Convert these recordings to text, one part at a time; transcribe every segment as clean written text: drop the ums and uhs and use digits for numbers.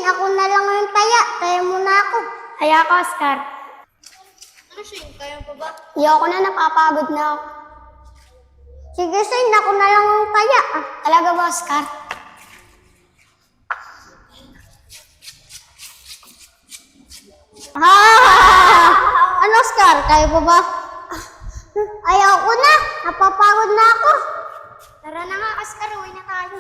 Shane, ako na lang yung taya. Taya mo na ako. Kaya ka, Oscar. Ano, Shane? Kaya pa ba? Ayoko na, napapagod na ako. Sige, Shane, ako na lang yung taya. Talaga ba, Oscar? Ano, Oscar? Kaya pa ba? Ayaw ko na. Napapagod na ako. Tara na nga, Oscar. Uwi na tayo.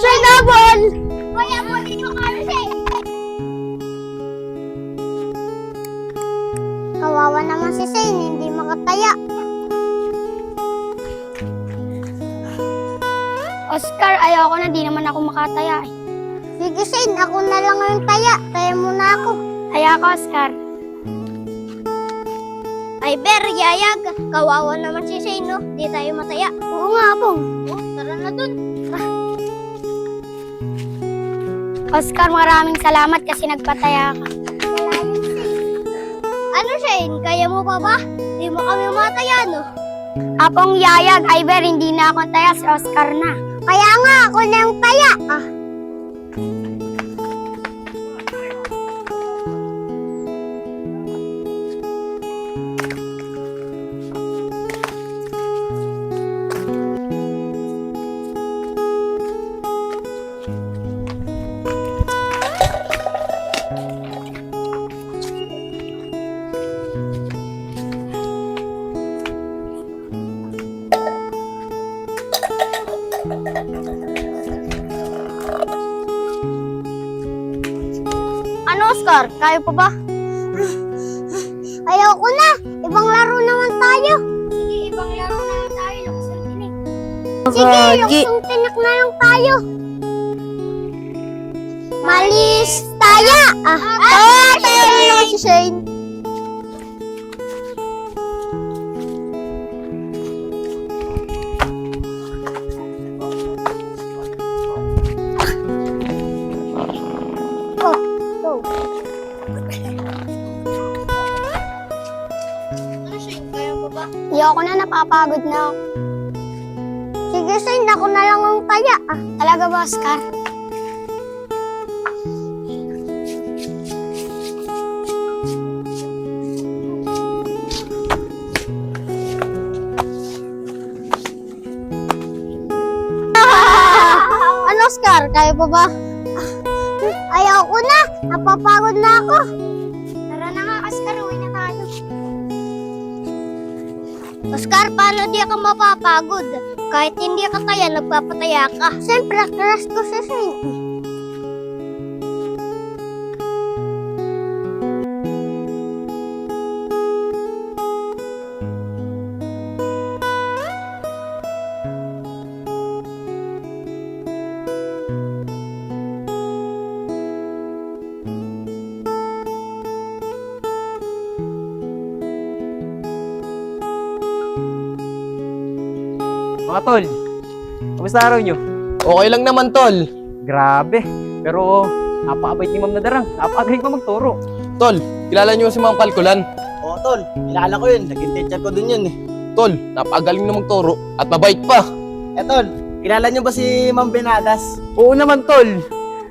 Shane, abol! Kaya mo dito kami, Shane. Kawawa naman si Shane, hindi makataya. Oscar, ayoko na. Di naman ako makataya eh. Sige, Shane, ako na lang yung taya. Taya mo na ako. Kaya ka, Oscar. Ay, Ber, yayag. Kawawa naman si Shane, no? Di tayo mataya. Oo nga, Bong. Oh, tara na dun. Oscar, maraming salamat kasi nagpataya ka. Ano, Shane? Kaya mo pa ba? Di mo kami mataya, no? Apong yayag, Iber, hindi na ako taya. Si Oscar na. Kaya nga, ako na yung taya. Ano, Oscar? Kaya pa ba? Ayaw ko na. Ibang laro naman tayo. Sige, ibang laro na lang tayo. Luksong tinig. Sige, luksong tinak na lang tayo. Malis taya. Tayo naman si Shane. Ano, Shane? Kaya pa ba? Ayoko na, napapagod na ako. Sige, Shane, ako na lang yung taya. Talaga ba, Oscar? Ano, Oscar? Kaya pa ba? Ayaw ko na. Napapagod na ako. Tara na nga, Oscar. Uwi na tayo. Oscar, paano di ka mapapagod? Kahit hindi ka taya, nagpapataya ka. Siyempre, crush ko si Shane. Mga tol, kamusta araw nyo? Okay lang naman, tol. Grabe, pero napakabait ni Ma'am Nadarang. Napakagaling pa magturo. Tol, kilala niyo si Ma'am Kalkulan? Oo, tol. Kilala ko yun. Naging teacher ko din yun eh. Tol, napakagaling na magturo at mabait pa. Tol. Kilala niyo ba si Ma'am Benadas? Oo naman, tol.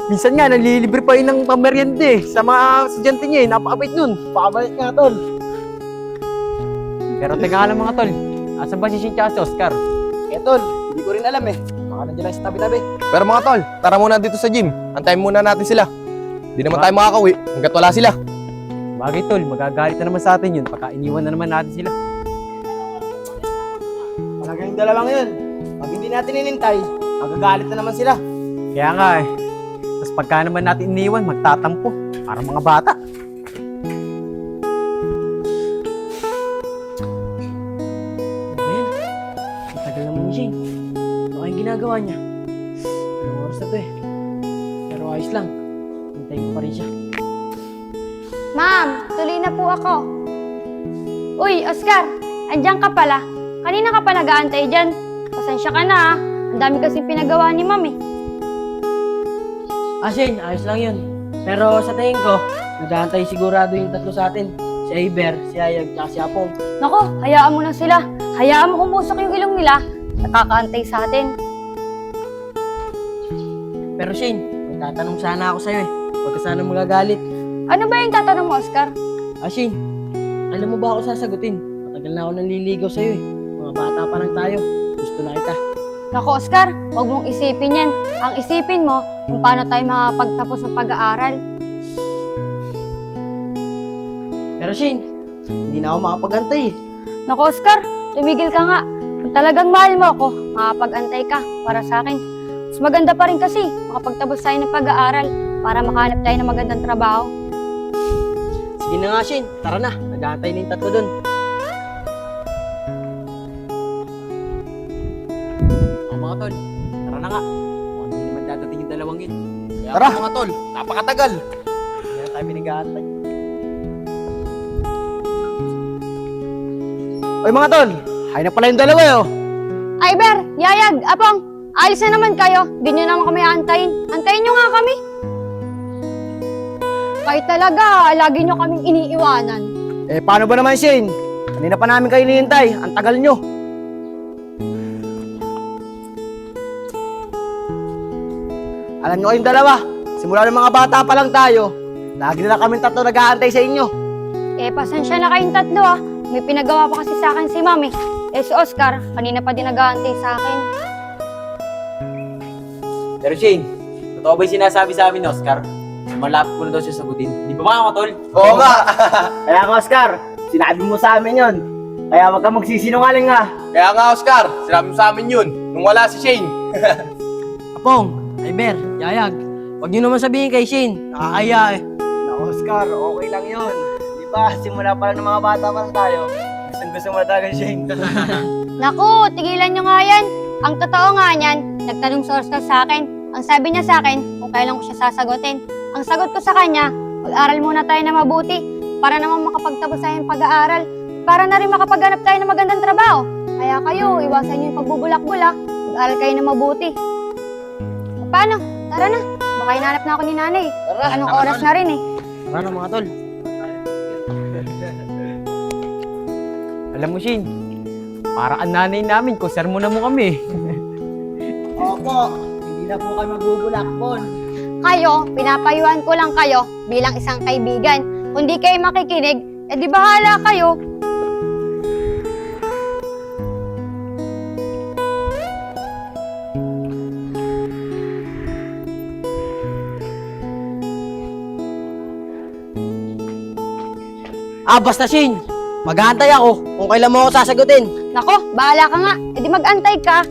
Minsan nga, nalilibre pa yun ng pamerienda eh. Sa mga estudyante niya eh, napakabait nun. Pakabait nga, tol. Pero teka nga lang mga tol, asan ba si Shin tsaka si Oscar? Tol. Hindi ko rin alam eh. Baka nandiyan lang sa tabi-tabi. Pero mga tol, tara muna dito sa gym. Antayin muna natin sila. Di naman tayo makakauwi hanggat wala sila. Bagay tol, magagalit na naman sa atin yun. Pagka iniwan na naman natin sila. Talaga yung dalawang yun. Pag hindi natin inintay, magagalit na naman sila. Kaya nga eh. Tapos pagka naman natin iniwan, magtatampo. Parang mga bata. ginagawa niya? Anong oras na to eh? Pero ayos lang. Hintayin ko pa rin siya. Ma'am, tuloy na po ako. Uy, Oscar, andyan ka pala. Kanina ka pa nag-aantay dyan. Pasensya ka na ha. Ang dami kasing pinagawa ni ma'am eh. Shane, ayos lang yun. Pero sa tingin ko, nag-aantay sigurado yung tatlo sa atin. Si Iber, si Ayag, at si Apong. Nako, hayaan mo lang sila. Hayaan mo kumusok yung ilong nila. Nakakaantay sa atin. Pero Shane, may tatanong sana ako sa'yo eh. Huwag ka sana magagalit. Ano ba yung tatanong mo, Oscar? Shane, alam mo ba ako sasagutin? Matagal na ako nanliligaw sa'yo eh. Mga bata pa lang tayo. Gusto na kita. Nako, Oscar, huwag mong isipin yan. Ang isipin mo kung paano tayo makapagtapos ng pag-aaral. Pero Shane, hindi na ako makapag-antay eh. Nako, Oscar, tumigil ka nga. Kung talagang mahal mo ako, makapag-antay ka para sa akin. Mas maganda pa rin kasi makapagtapos tayo ng pag-aaral para makahanap tayo ng magandang trabaho. Sige na nga Shane, tara na. Nag-aantay na yung tatlo dun. Mga tol, tara na nga. Mukhang hindi naman dadating yung dalawang yun. Kaya Tara mga tol, napakatagal. Hindi na tayo pinag-aantay. Oy mga tol, hay na pala yung dalawa eh oh. Iber, Yayag, Apong, alis na naman kayo. Di nyo naman kami aantayin. Antayin nyo nga kami. Kayo talaga, lagi nyo kaming iniiwanan. Eh paano ba naman Shane? Kanina pa namin kayo hinihintay. Ang tagal nyo. Alam nyo kayong dalawa, simula ng mga bata pa lang tayo, lagi na lang kami tatlo nag-aantay sa inyo. Eh, pasensya na kayong tatlo ah. May pinagawa pa kasi sa akin si Mami. Eh, si Oscar, kanina pa din nag-aantay sa akin. Pero Shane, totoo ba yung sinasabi sa amin ni Oscar? Malapit ko na daw siya sagutin. Di ba mga tol? Oo nga. Kaya nga Oscar, sinabi mo sa amin yon. Kaya wag ka magsisinungaling nga. Kaya nga Oscar, sinabi mo sa amin yun nung wala si Shane. Apong, Iber, Yayag, wag nyo naman sabihin kay Shane. Nakakaya eh. Na Oscar, okay lang yun. Di ba, simula pa lang ng mga bata pa lang tayo. Gusto mo na talaga Shane. Naku, tigilan nyo nga yan. Ang totoo nga niyan, nagtanong si Oscar sa akin. Ang sabi niya sa akin, kung kailan ko siya sasagutin. Ang sagot ko sa kanya, mag-aral muna tayo na mabuti para naman makapagtapos tayo ng pag-aaral. Para na rin makapaghanap tayo ng magandang trabaho. Kaya kayo, iwasan nyo yung pagbubulak-bulak. Mag-aral kayo na mabuti. Paano? Tara na. Baka hinanap na ako ni nanay. Anong oras na rin eh. Tara na mga tol. Alam mo Shane, para ang nanay namin, kung sermonan mo kami. Opo, hindi na po kayo magbubulakbon. Kayo, pinapayuhan ko lang kayo bilang isang kaibigan. Kung di kayo makikinig, edi bahala kayo. Basta Shane, mag-aantay ako kung kailan mo ako sasagutin. Nako, bahala ka nga. Edi mag-antay ka.